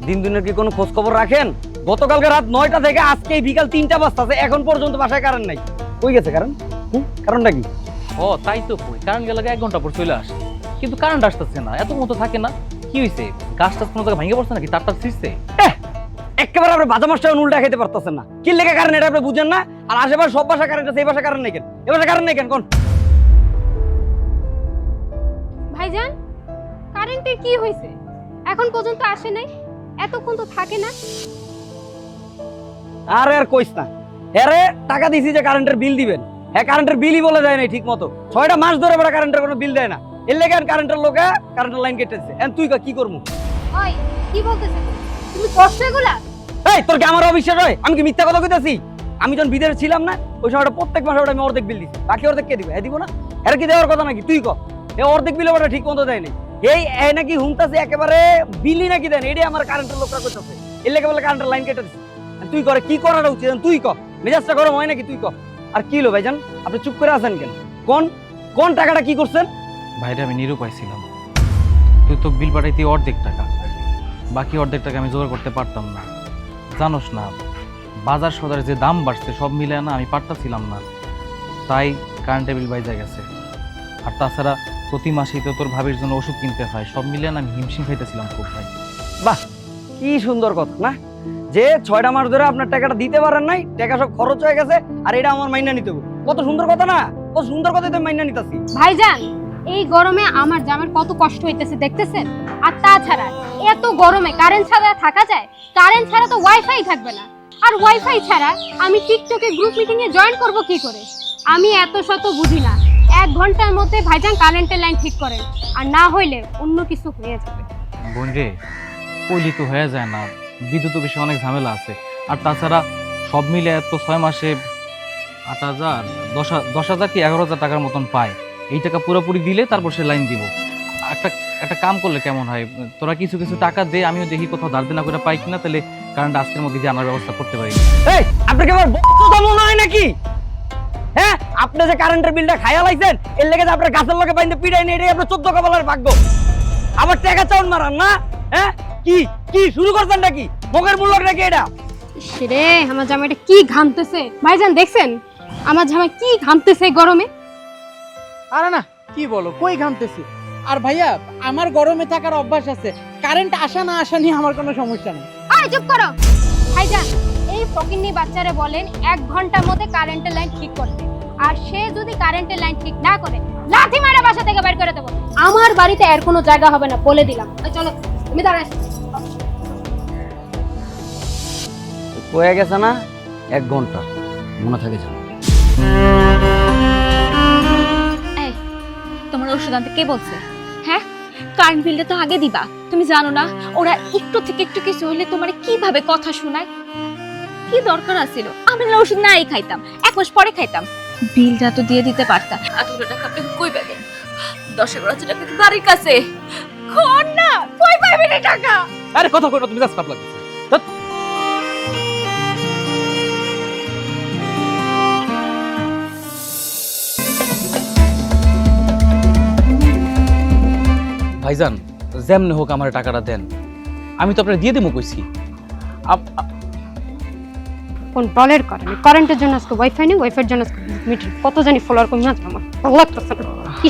দিন দিনের কি কোনো খোঁজ খবর রাখেন? গতকালকে রাত 9টা থেকে আজকে বিকাল 3টা বাজতাছে, এখন পর্যন্ত বাসায় কারেন্ট নাই। কই গেছে কারেন্ট? কারণটা কি? ও তাই তো কই, কারেন্ট গেলে 1 ঘন্টা পর চলে আসে, কিন্তু কারেন্ট আসতেছে না, এত মতো থাকে না। কি হইছে, গাছটা কোনো জায়গায় ভেঙে পড়ছে নাকি, তারটা ছিঁড়ছে? একেবারে আপনি বাজা মাস্টার উল্টা খেতে পারতেছেন না। কি লেগে কারেন্ট এটা আপনি বুঝেন না? আর আশেপাশে সব বাসা কারেন্ট আছে, এই বাসা কারেন্ট নাই কেন? এই বাসা কারেন্ট নাই কেন কোন? ভাইজান, কারেন্টের কি হয়েছে? এখন পর্যন্ত আসে নাই, এতক্ষণ তো থাকে না। আরে আর কইস না, আরে টাকা দিছি যে কারেন্টের বিল দিবেন, হ্যাঁ কারেন্টের বিলই বলে যায় নাই ঠিক মতো। 6টা মাস ধরে বড় কারেন্টের কোনো বিল দেয় না, এর লেগে কারেন্টের লোকে কারেন্টের লাইন কেটেছে। এখন তুই কি করবো? ওই কি বলতেছিস তুমি? কষ্ট এগুলা? এই তোর কি আমার অবিশ্বাস হয়? আমি কি মিথ্যা কথা কইতাছি? আমি যখন বিদেশে ছিলাম না, ওই সময়টা প্রত্যেক মাসে ওটা আমি অর্ধেক বিল দিছি, বাকি অর্ধেক কে দিবে? দিব না? এর কি দেওয়ার কথা নাকি? তুই ক, এ অর্ধেক বিল ওটা ঠিক মতো দেয় নাই। এই নাকি হুমতাছে একেবারে বিলই নাকি দেন, এটাই আমার কারেন্টের লোকরা কইতাছে, এর লেগে বলে কারেন্টের লাইন কেটে দিছে। তুই করে কি করাটা উচিত তুই ক, মেজাজটা গরম হয় নাকি? তুই ক। আর কি হলো ভাইজান, আপনি চুপ করে আছেন কেন? কোন কোন টাকাটা কি করছেন? ভাইরে আমি নিরুপায় ছিলাম, তুই তো বিল পাঠাইতে অর্ধেক টাকা, বাকি অর্ধেক টাকা আমি জোগাড় করতে পারতাম না। জানোস না বাজার সদার যে দাম বাড়ছে, সব মিলে না আমি পারতাছিলাম না, তাই কারেন্টের বিল বাইজা গেছে। আর তাছাড়া প্রতি মাসেই তো তোর ভাবির জন্য ওষুধ কিনতে হয়, সব মিলে না আমি হিমশিম খাইতেছিলাম খুব ভাই। বাহ, কি সুন্দর কথা না, যে 6টা মাস ধরে আপনার টাকাটা দিতে পারেন নাই, টাকা সব খরচ হয়ে গেছে, আর এটা আমার মাইনা নিতে হবে। কত সুন্দর কথা না, কত সুন্দর কথা তো মাইনা নিতেছি। ভাইজান, এই গরমে আমার জামার কত কষ্ট হইতেছে দেখতেছেন? আর তাছাড়া এত গরমে কারেন্ট ছাড়া থাকা যায়? কারেন্ট ছাড়া তো ওয়াইফাই থাকবে না, আর ওয়াইফাই ছাড়া আমি টিকটকে গ্রুপ মিটিং এ জয়েন করব কি করে? আমি এত শত বুঝি না। 1 ঘন্টার মধ্যে ভাইজান কারেন্টের লাইন ঠিক করেন, আর না হইলে অন্য কিছু হয়ে যাবে। বোন রে, কইলি তো হয়ে যায় না, বিদ্যুৎ বিষয়ে অনেক ঝামেলা আছে। আর তাছাড়া সব মিলে তো 6 মাসে 8,000 10,000 কি 11,000 টাকার মতন পায়। এই টাকা পুরোপুরি দিলে তারপর সে লাইন দিব। একটা কাম করলে কেমন হয়, তোরা কিছু কিছু টাকা দে, আমিও দেখি কোথাও ধার দেনা করে পাই কিনা, তাহলে কারেন্ট আজকের মধ্যে দিয়ে আনার ব্যবস্থা করতে পারি। এই আপনাকে আমার বক্তব্য মনে হয় নাকি? হ্যাঁ, আপনি যে কারেন্টের বিলটা খাইয়া লাইছেন, এর লেগে যে আপনার গাছের লগে বাইন্দে পিড়াই নেই, এটাই আপনার 14 কপালের ভাগ্য। আবার টাকা চাউন মারান না? হ্যাঁ, কি কি শুরু করছেন নাকি? মুখের মূল্য নাকি এটা? রে আমার জামাইটা কি ঘামতেছে! ভাইজান দেখছেন আমার জামাই কি ঘামতেছে এই গরমে? আরে না, কি বলো, কই ঘামতেছি? আর ভাইয়া, আমার গরমে থাকার অভ্যাস আছে, কারেন্ট আসা না আসা নিয়ে আমার কোনো সমস্যা নেই। আয় চুপ করো ভাইজান, এই ফকিন্নি বাচ্চারে বলেন 1 ঘন্টার মধ্যে কারেন্টের লাইন ঠিক করতে, আর সে যদি কারেন্টের লাইন ঠিক না করে লাঠি মারা বাসা থেকে বের করে দেবো। আমার বাড়িতে এর কোনো জায়গা হবে না বলে দিলাম। চলো তুমি দাঁড়াই। হয়ে গেছে না 1 ঘন্টা, মনে থাকে যেন। এই তোমার ওষুধ আনতে কে বলছে? হ্যাঁ, কারেন্ট বিলটা তো আগে দিবা। তুমি জানো না ওরা একটু থেকে একটু কিছু হইলে তোমার কিভাবে কথা শোনায়? কি দরকার আছিল? আমি না ওষুধ নাই খাইতাম, 1 মাস পরে খাইতাম। বিলটা তো দিয়ে দিতে পারতাম। এতগুলো টাকা আপনি কই পাবেন? 10,000 টাকা তো বাড়ির কাছে। কোন না, কই পাবেন এই টাকা? আরে কথা কইটা তুমি খারাপ লাগছে। ভাইজান, যেমনি হোক আমার টাকাটা দেন, আমি তো আপনার দিয়ে দেবো কইছি। কোন বলের কারণে কারেন্টের জন্য আজকে ওয়াইফাই নেই, ওয়াইফাইয়ের জন্য আজকে মিটার কত জানি ফলোয়ার কমে আছে। আমার ভালো লাগতেছে না, কি